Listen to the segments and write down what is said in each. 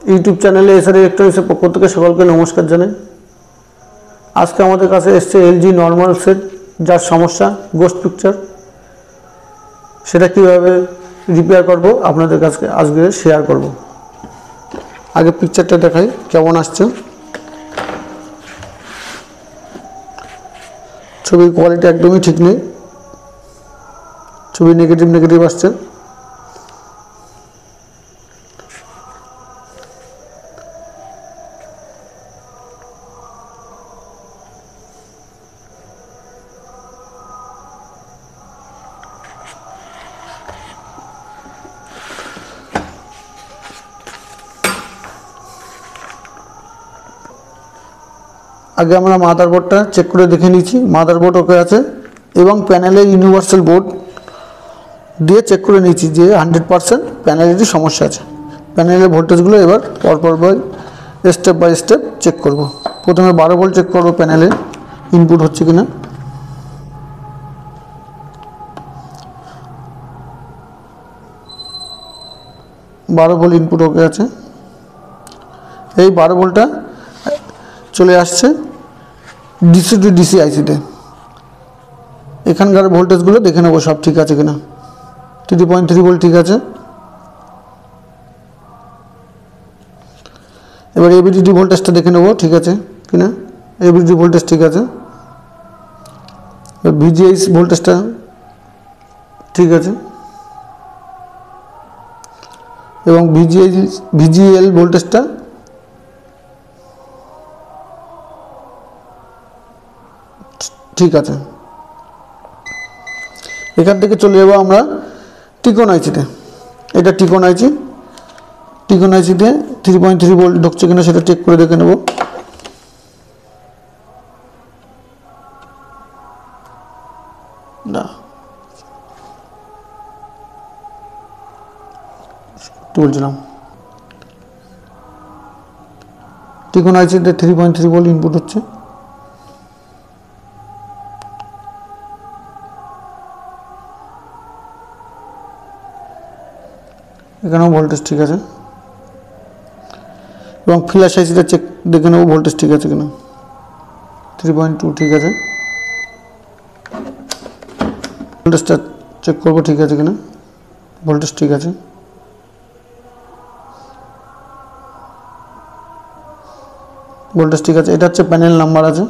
YouTube চ্যানেলে SR ইলেকট্রনিক্সের পক্ষ থেকে সকলকে নমস্কার জানাই। আজকে আমাদের কাছে এসছে এলজি নর্মাল সেট, যার সমস্যা গোস্ট পিকচার, সেটা কীভাবে রিপেয়ার করব আপনাদের কাছে আজকে শেয়ার করব। আগে পিকচারটা দেখাই কেমন আসছে। ছবির কোয়ালিটি একদমই ঠিক নেই, ছবি নেগেটিভ আসছে। আগে আমরা মাদারবোর্ডটা চেক করে দেখে নিয়েছি, মাদারবোর্ড ওকে আছে এবং প্যানেলের ইউনিভার্সাল বোর্ড দিয়ে চেক করে নিয়েছি যে 100% প্যানেলেরই সমস্যা আছে। প্যানেলের ভোল্টেজগুলো এবার পরপর স্টেপ বাই স্টেপ চেক করব। প্রথমে 12 ভোল্ট চেক করব, প্যানেলে ইনপুট হচ্ছে কিনা। বারো ভোল্ট ইনপুট ওকে আছে। এই 12 ভোল্টটা চলে আসছে ডিসি টু ডিসি আইসিতে। এখানকার ভোল্টেজগুলো দেখে নেবো সব ঠিক আছে কিনা। 3.3 ভোল্ট ঠিক আছে। এবার এবিডিডি ভোল্টেজটা দেখে নেবো ঠিক আছে কিনা। এবিডিডি ভোল্টেজ ঠিক আছে। ভিজিএইচ ভোল্টেজটা ঠিক আছে এবং ভিজিএল ভোল্টেজটা ঠিক আছে। এখান থেকে চলে যাবো আমরা টিকন আইসিতে। এটা টিকন আইসিতে 3.3 ভোল্ট ঢুকছে কিনা সেটা চেক করে দেখে নেব। না, বলছিলাম টিকন আইসিতে 3.3 ভোল্ট ইনপুট হচ্ছে। এখানেও ভোল্টেজ ঠিক আছে এবং ফ্ল্যাশ আইসিটা চেক দেখে নেব ভোল্টেজ ঠিক আছে কিনা। 3.2 ঠিক আছে। ভোল্টেজটা চেক করবো ঠিক আছে কিনা। ভোল্টেজ ঠিক আছে। ভোল্টেজ ঠিক আছে। এটা হচ্ছে প্যানেল নাম্বার আছে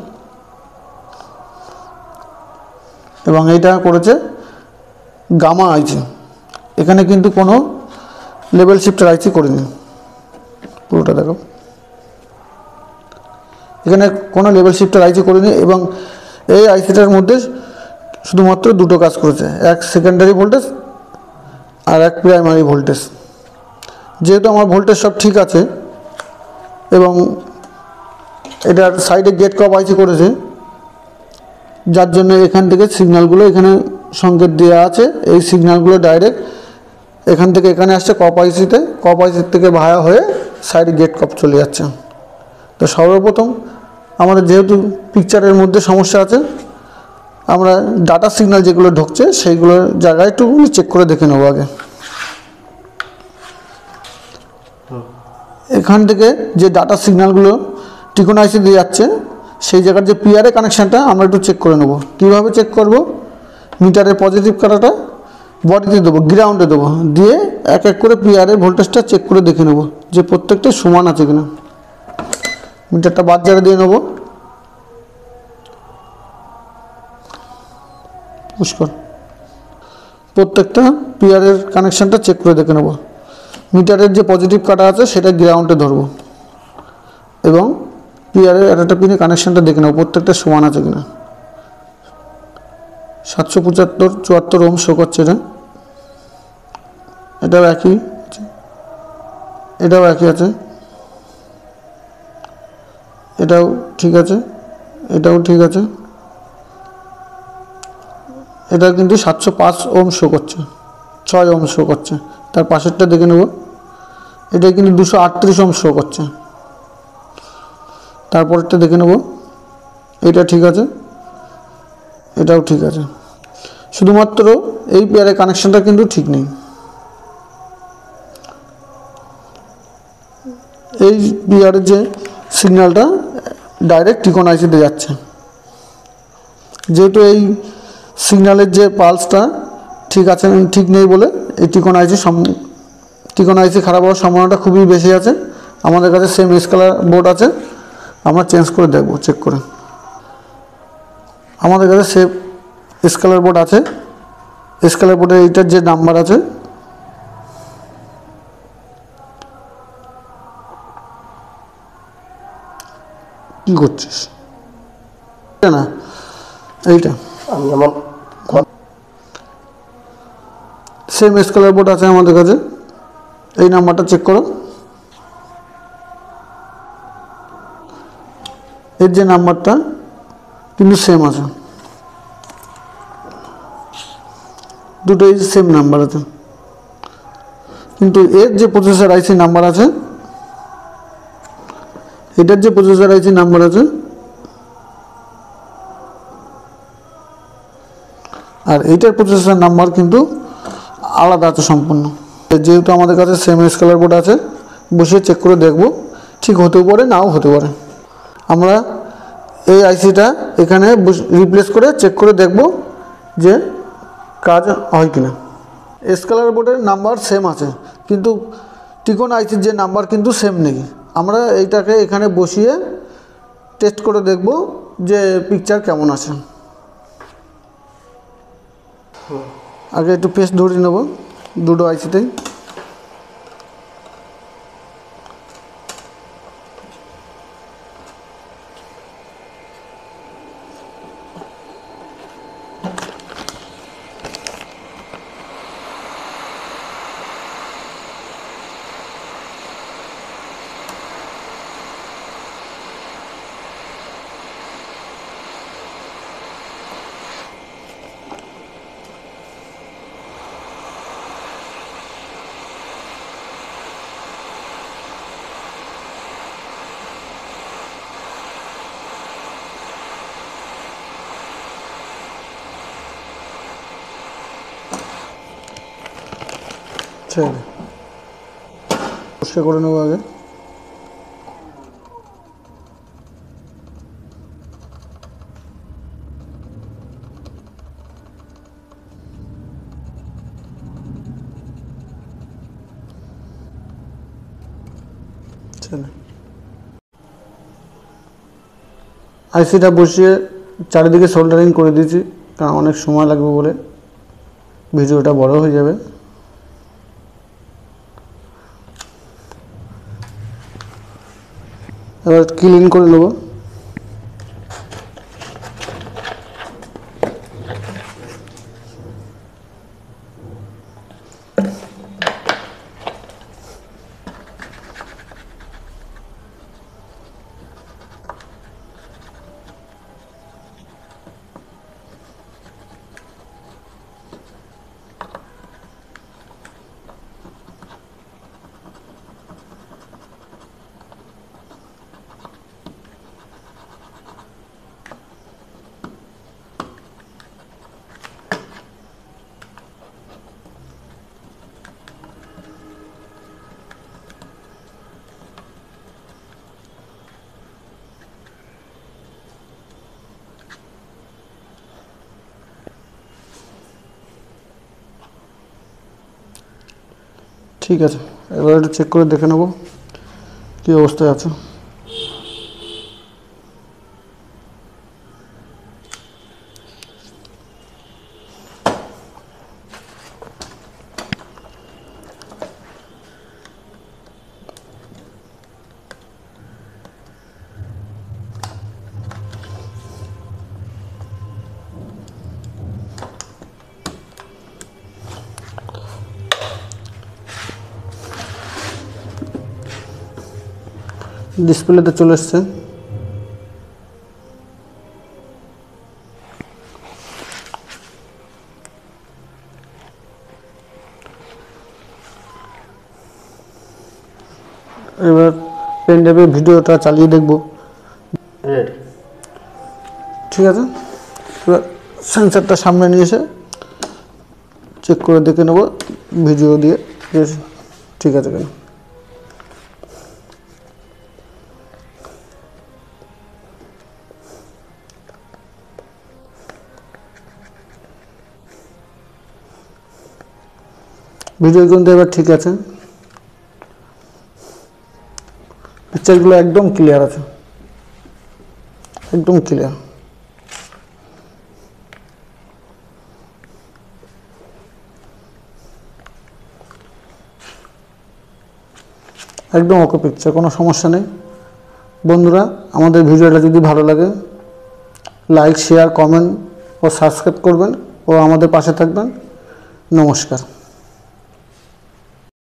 এবং এইটা করেছে গামা আইসি। এখানে কিন্তু কোনো লেভেল শিফটার আইসি করিনি। পুরোটা দেখো, এখানে কোনো লেভেল শিফটার আইসি করিনি এবং এই আইসিটার মধ্যে শুধুমাত্র দুটো কাজ করেছে, এক সেকেন্ডারি ভোল্টেজ আর এক প্রাইমারি ভোল্টেজ। যেহেতু আমার ভোল্টেজ সব ঠিক আছে এবং এটার সাইডে গেট কপ আইসি করেছে, যার জন্য এখান থেকে সিগন্যালগুলো এখানে সংকেত দেওয়া আছে। এই সিগন্যালগুলো ডাইরেক্ট এখান থেকে এখানে আসছে কপ আইসিতে, কপ আইসির থেকে ভায়া হয়ে সাইডে গেট কপ চলে যাচ্ছে। তো সর্বপ্রথম আমাদের যেহেতু পিকচারের মধ্যে সমস্যা আছে, আমরা ডাটা সিগন্যাল যেগুলো ঢুকছে সেইগুলোর জায়গায় একটু চেক করে দেখে নেবো। আগে এখান থেকে যে ডাটা সিগন্যালগুলো টিকন আইসি দিয়ে যাচ্ছে সেই জায়গার যে পিআরএ কানেকশানটা আমরা একটু চেক করে নেব। কীভাবে চেক করব? মিটারের পজিটিভ কাটাটা বডিতে দেবো, গ্রাউন্ডে দেবো, দিয়ে এক এক করে পিআরএ ভোল্টেজটা চেক করে দেখে নেব যে প্রত্যেকটা সমান আছে কিনা। মিটারটা বাদ জায়গা দিয়ে নেব। পুষ্কর প্রত্যেকটা পিআরের কানেকশানটা চেক করে দেখে নেব। মিটারের যে পজিটিভ কাটা আছে সেটা গ্রাউন্ডে ধরবো এবং পিআরের একটা পিনে কানেকশানটা দেখে নেব প্রত্যেকটা সমান আছে কিনা। 775/74 ওহম শো করছে। এটাও একই, এটাও একই আছে, এটাও ঠিক আছে, এটাও ঠিক আছে। এটা কিন্তু 705 ওহম শো করছে, 6 ওহম শো করছে। তার পাশেরটা দেখে নেব, এটা কিন্তু 238 ওহম শো করছে। তারপরেরটা দেখে নেব, এটা ঠিক আছে, এটাও ঠিক আছে। শুধুমাত্র এই পেয়ারের কানেকশানটা কিন্তু ঠিক নেই। এই বিআরের যে সিগন্যালটা ডাইরেক্ট টিকন আইসিতে যাচ্ছে। যেহেতু এই সিগন্যালের যে পালসটা ঠিক আছে ঠিক নেই বলে এই টিকন আইসি খারাপ হওয়ার সম্ভাবনাটা খুবই বেশি আছে। আমাদের কাছে সেম স্কেলার বোর্ড আছে, আমরা চেঞ্জ করে দেখব, চেক করে। আমাদের কাছে সেম স্কেলার বোর্ড আছে। স্কেলার বোর্ডে এইটার যে নাম্বার আছে, কি করছিস না এইটা সেম স্কেলার বোর্ড আছে আমাদের কাছে। এই নাম্বারটা চেক করো, এর যে নাম্বারটা কিন্তু সেম আছে, দুটোই সেম নাম্বার আছে। কিন্তু এর যে প্রসেসর আইসি নাম্বার আছে, এটার যে প্রসেসর আইসি নাম্বার আছে আর এইটার প্রসেসর নাম্বার কিন্তু আলাদা আছে সম্পূর্ণ। যেহেতু আমাদের কাছে সেম স্কেলার বোর্ড আছে, বসিয়ে চেক করে দেখব, ঠিক হতেও পারে নাও হতে পারে। আমরা এই আইসিটা এখানে রিপ্লেস করে চেক করে দেখব যে কাজ হয় কিনা। স্কেলার বোর্ডের নাম্বার সেম আছে কিন্তু টিকন আইসির যে নাম্বার কিন্তু সেম নেই। আমরা এইটাকে এখানে বসিয়ে টেস্ট করে দেখব যে পিকচার কেমন আছে। আগে একটু পেস্ট ধরিয়ে নেব দুটো আইসিতেই। পরিষ্কার করে নেবো আগে। আইসিটা বসিয়ে চারিদিকে সোল্ডারিং করে দিয়েছি, কারণ অনেক সময় লাগবে বলে, ভিডিওটা বড় হয়ে যাবে। এবার ক্লিন করে নেব। ঠিক আছে, এবার একটু চেক করে দেখে নেব কী অবস্থায় আছে। ডিসপ্লেতে চলে এসছে। এবার পেন ড্রাইভে ভিডিওটা চালিয়ে দেখব। ঠিক আছে, এবার সেন্সারটা সামনে নিয়ে এসে চেক করে দেখে নেব ভিডিও দিয়ে ঠিক আছে কেন। ভিডিও কিন্তু এবার ঠিক আছে, পিকচারগুলো একদম ক্লিয়ার আছে, একদম ক্লিয়ার। একদম ওকে পিকচার, কোনো সমস্যা নেই। বন্ধুরা, আমাদের ভিডিওটা যদি ভালো লাগে লাইক, শেয়ার, কমেন্ট ও সাবস্ক্রাইব করবেন ও আমাদের পাশে থাকবেন। নমস্কার।